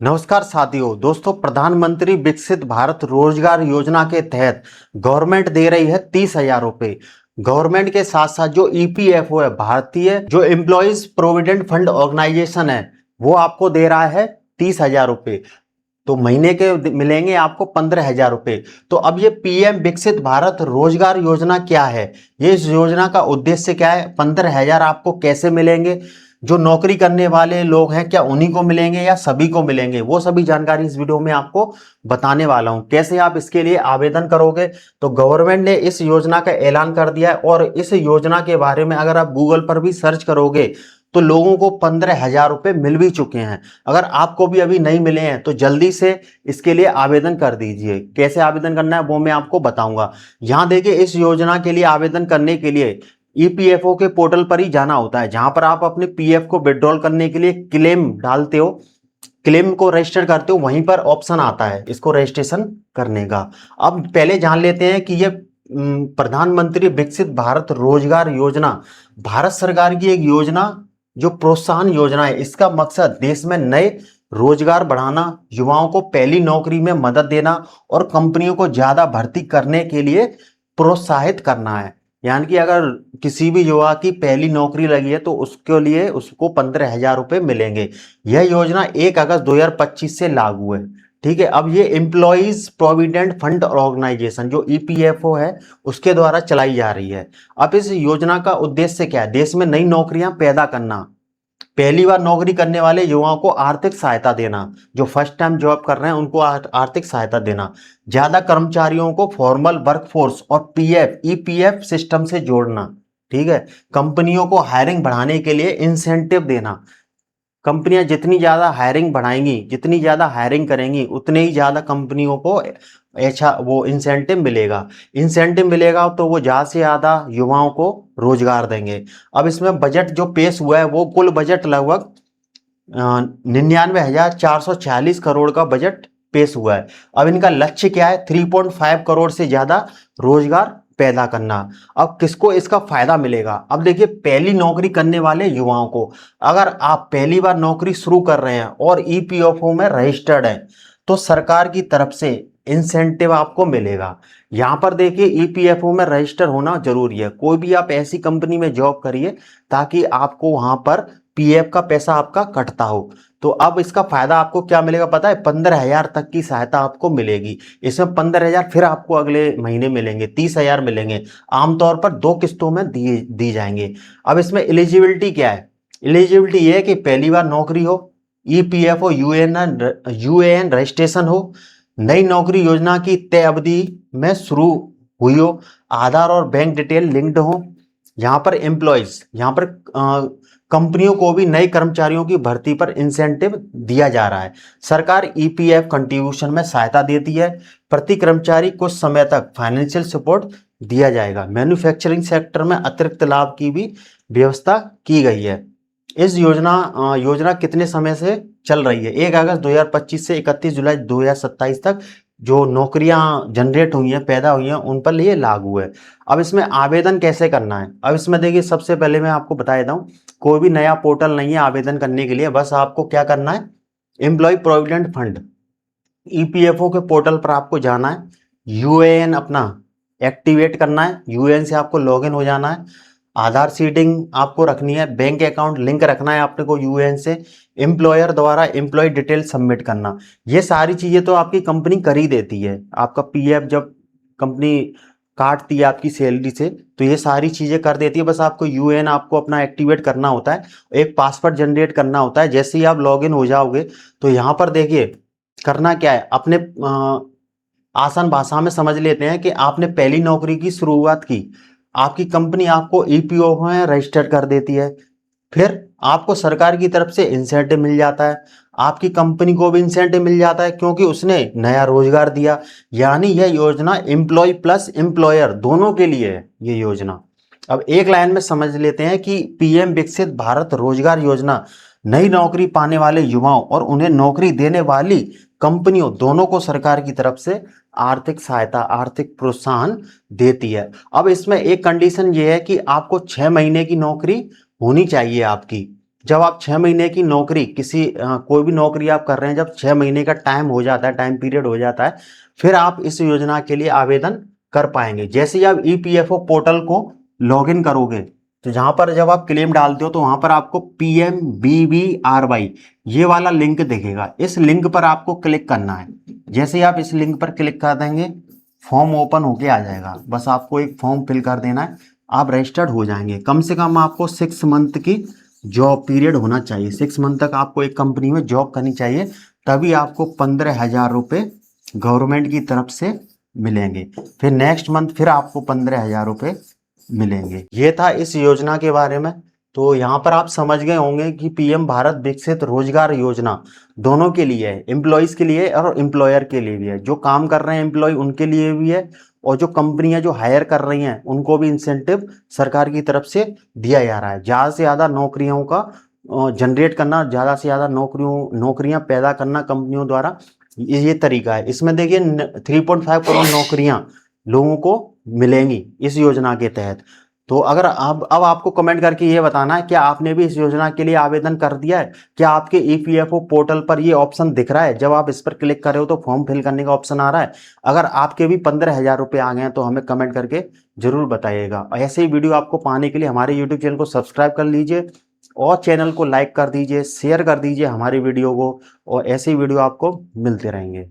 नमस्कार साथियों दोस्तों, प्रधानमंत्री विकसित भारत रोजगार योजना के तहत गवर्नमेंट दे रही है 30,000 रुपए। गवर्नमेंट के साथ साथ जो ईपीएफओ है, भारतीय जो एम्प्लॉयज प्रोविडेंट फंड ऑर्गेनाइजेशन है, वो आपको दे रहा है 30,000 रुपए। तो महीने के मिलेंगे आपको 15,000 रुपए। तो अब ये पीएम विकसित भारत रोजगार योजना क्या है, ये इस योजना का उद्देश्य क्या है, 15,000 आपको कैसे मिलेंगे, जो नौकरी करने वाले लोग हैं क्या उन्हीं को मिलेंगे या सभी को मिलेंगे, वो सभी जानकारी इस वीडियो में आपको बताने वाला हूं। कैसे आप इसके लिए आवेदन करोगे, तो गवर्नमेंट ने इस योजना का ऐलान कर दिया है और इस योजना के बारे में अगर आप गूगल पर भी सर्च करोगे तो लोगों को 15,000 रुपए मिल भी चुके हैं। अगर आपको भी अभी नहीं मिले हैं तो जल्दी से इसके लिए आवेदन कर दीजिए। कैसे आवेदन करना है वो मैं आपको बताऊंगा। यहां देखिए, इस योजना के लिए आवेदन करने के लिए ईपीएफओ के पोर्टल पर ही जाना होता है, जहां पर आप अपने पीएफ को विड्रॉल करने के लिए क्लेम डालते हो, क्लेम को रजिस्टर करते हो, वहीं पर ऑप्शन आता है इसको रजिस्ट्रेशन करने का। अब पहले जान लेते हैं कि ये प्रधानमंत्री विकसित भारत रोजगार योजना भारत सरकार की एक योजना जो प्रोत्साहन योजना है। इसका मकसद देश में नए रोजगार बढ़ाना, युवाओं को पहली नौकरी में मदद देना और कंपनियों को ज्यादा भर्ती करने के लिए प्रोत्साहित करना है। यानी कि अगर किसी भी युवा की पहली नौकरी लगी है तो उसके लिए उसको 15,000 रुपए मिलेंगे। यह योजना 1 अगस्त 2025 से लागू है। ठीक है, अब ये एम्प्लॉइज प्रोविडेंट फंड ऑर्गेनाइजेशन जो ईपीएफओ है उसके द्वारा चलाई जा रही है। अब इस योजना का उद्देश्य क्या है, देश में नई नौकरियां पैदा करना, पहली बार नौकरी करने वाले युवाओं को आर्थिक सहायता देना, जो फर्स्ट टाइम जॉब कर रहे हैं उनको आर्थिक सहायता देना, ज्यादा कर्मचारियों को फॉर्मल वर्कफोर्स और पीएफ ईपीएफ सिस्टम से जोड़ना। ठीक है, कंपनियों को हायरिंग बढ़ाने के लिए इंसेंटिव देना। कंपनियां जितनी ज्यादा हायरिंग बढ़ाएंगी, जितनी ज्यादा हायरिंग करेंगी, उतने ही ज्यादा कंपनियों को अच्छा वो इंसेंटिव मिलेगा तो वो ज्यादा से ज्यादा युवाओं को रोजगार देंगे। अब इसमें बजट जो पेश हुआ है वो कुल बजट लगभग 99,446 करोड़ का बजट पेश हुआ है। अब इनका लक्ष्य क्या है, 3.5 करोड़ से ज्यादा रोजगार पैदा करना। अब किसको इसका फायदा मिलेगा, अब देखिए, पहली नौकरी करने वाले युवाओं को। अगर आप पहली बार नौकरी शुरू कर रहे हैं और ईपीएफओ में रजिस्टर्ड हैं तो सरकार की तरफ से इंसेंटिव आपको मिलेगा। यहां पर देखिए, ईपीएफओ में रजिस्टर होना जरूरी है। कोई भी आप ऐसी कंपनी में जॉब करिए ताकि आपको वहां पर पीएफ का पैसा आपका कटता हो। तो अब इसका फायदा आपको क्या मिलेगा पता है, 15,000 तक की सहायता आपको मिलेगी। इसमें 15,000 फिर आपको अगले महीने मिलेंगे, 30,000 मिलेंगे। आमतौर पर 2 किस्तों में दी जाएंगे। अब इसमें एलिजिबिलिटी क्या है, एलिजिबिलिटी ये है कि पहली बार नौकरी हो, ईपीएफओ यूएएन रजिस्ट्रेशन हो, नई नौकरी योजना की तय अवधि में शुरू हुई हो, आधार और बैंक डिटेल लिंक्ड हो। यहाँ पर एम्प्लॉयज, यहाँ पर कंपनियों को भी नए कर्मचारियों की भर्ती पर इंसेंटिव दिया जा रहा है। सरकार ईपीएफ कंट्रीब्यूशन में सहायता देती है। प्रति कर्मचारी कुछ समय तक फाइनेंशियल सपोर्ट दिया जाएगा। मैन्युफैक्चरिंग सेक्टर में अतिरिक्त लाभ की भी व्यवस्था की गई है। इस योजना कितने समय से चल रही है, 1 अगस्त 2025 से 31 जुलाई 2027 तक जो नौकरियां जनरेट हुई हैं, पैदा हुई हैं, उन पर ये लागू है। अब इसमें आवेदन कैसे करना है, अब इसमें देखिए, सबसे पहले मैं आपको बता देता हूँ, कोई भी नया पोर्टल नहीं है आवेदन करने के लिए। बस आपको क्या करना है, एम्प्लॉय प्रोविडेंट फंड ईपीएफओ के पोर्टल पर आपको जाना है, यूएएन अपना एक्टिवेट करना है, यूएएन से आपको लॉगिन हो जाना है, आधार सीडिंग आपको रखनी है, बैंक अकाउंट लिंक रखना है आपने को यूएएन से, एम्प्लॉयर द्वारा एम्प्लॉय डिटेल सबमिट करना। ये सारी चीजें तो आपकी कंपनी कर ही देती है। आपका पीएफ जब कंपनी काटती है आपकी सैलरी से तो ये सारी चीजें कर देती है। बस आपको यूएएन आपको अपना एक्टिवेट करना होता है, एक पासवर्ड जनरेट करना होता है। जैसे ही आप लॉगिन हो जाओगे तो यहाँ पर देखिए करना क्या है, अपने आसान भाषा में समझ लेते हैं कि आपने पहली नौकरी की शुरुआत की, आपकी कंपनी आपको ईपीओ में रजिस्टर कर देती है, फिर आपको सरकार की तरफ से इंसेंटिव मिल जाता है, आपकी कंपनी को भी इंसेंटिव मिल जाता है क्योंकि उसने नया रोजगार दिया। यानी यह योजना एम्प्लॉय प्लस एम्प्लॉयर दोनों के लिए है ये योजना। अब एक लाइन में समझ लेते हैं कि पीएम विकसित भारत रोजगार योजना नई नौकरी पाने वाले युवाओं और उन्हें नौकरी देने वाली कंपनियों दोनों को सरकार की तरफ से आर्थिक सहायता, आर्थिक प्रोत्साहन देती है। अब इसमें एक कंडीशन ये है कि आपको 6 महीने की नौकरी होनी चाहिए आपकी। जब आप 6 महीने की नौकरी कोई भी नौकरी आप कर रहे हैं, जब 6 महीने का टाइम हो जाता है, टाइम पीरियड हो जाता है, फिर आप इस योजना के लिए आवेदन कर पाएंगे। जैसे ही आप ईपीएफओ पोर्टल को लॉगिन करोगे, तो जहां पर जब आप क्लेम डालते हो तो वहां पर आपको PMBBRY ये वाला लिंक दिखेगा। इस लिंक पर आपको क्लिक करना है। जैसे ही आप इस लिंक पर क्लिक कर देंगे, फॉर्म ओपन होके आ जाएगा। बस आपको एक फॉर्म फिल कर देना है, आप रजिस्टर्ड हो जाएंगे। कम से कम आपको 6 मंथ की जॉब पीरियड होना चाहिए। 6 मंथ तक आपको एक कंपनी में जॉब करनी चाहिए, तभी आपको 15,000 रुपये गवर्नमेंट की तरफ से मिलेंगे। फिर नेक्स्ट मंथ फिर आपको 15,000 रुपये मिलेंगे। ये था इस योजना के बारे में। तो यहाँ पर आप समझ गए होंगे कि पीएम भारत विकसित रोजगार योजना दोनों के लिए है, एम्प्लॉयज के लिए और एम्प्लॉयर के लिए भी है। जो काम कर रहे हैं एम्प्लॉय उनके लिए भी है, और जो कंपनियां जो हायर कर रही हैं उनको भी इंसेंटिव सरकार की तरफ से दिया जा रहा है। ज़्यादा से ज़्यादा नौकरियों का जनरेट करना, ज़्यादा से ज़्यादा नौकरियां पैदा करना कंपनियों द्वारा, ये तरीका है। इसमें देखिए 3.5 करोड़ नौकरियां लोगों को मिलेंगी इस योजना के तहत। तो अगर अब आपको कमेंट करके ये बताना है, क्या आपने भी इस योजना के लिए आवेदन कर दिया है? क्या आपके ईपीएफओ पोर्टल पर ये ऑप्शन दिख रहा है? जब आप इस पर क्लिक कर रहे हो तो फॉर्म फिल करने का ऑप्शन आ रहा है। अगर आपके भी 15,000 रुपये आ गए हैं तो हमें कमेंट करके जरूर बताइएगा। और ऐसे ही वीडियो आपको पाने के लिए हमारे यूट्यूब चैनल को सब्सक्राइब कर लीजिए, और चैनल को लाइक कर दीजिए, शेयर कर दीजिए हमारी वीडियो को, और ऐसे ही वीडियो आपको मिलते रहेंगे।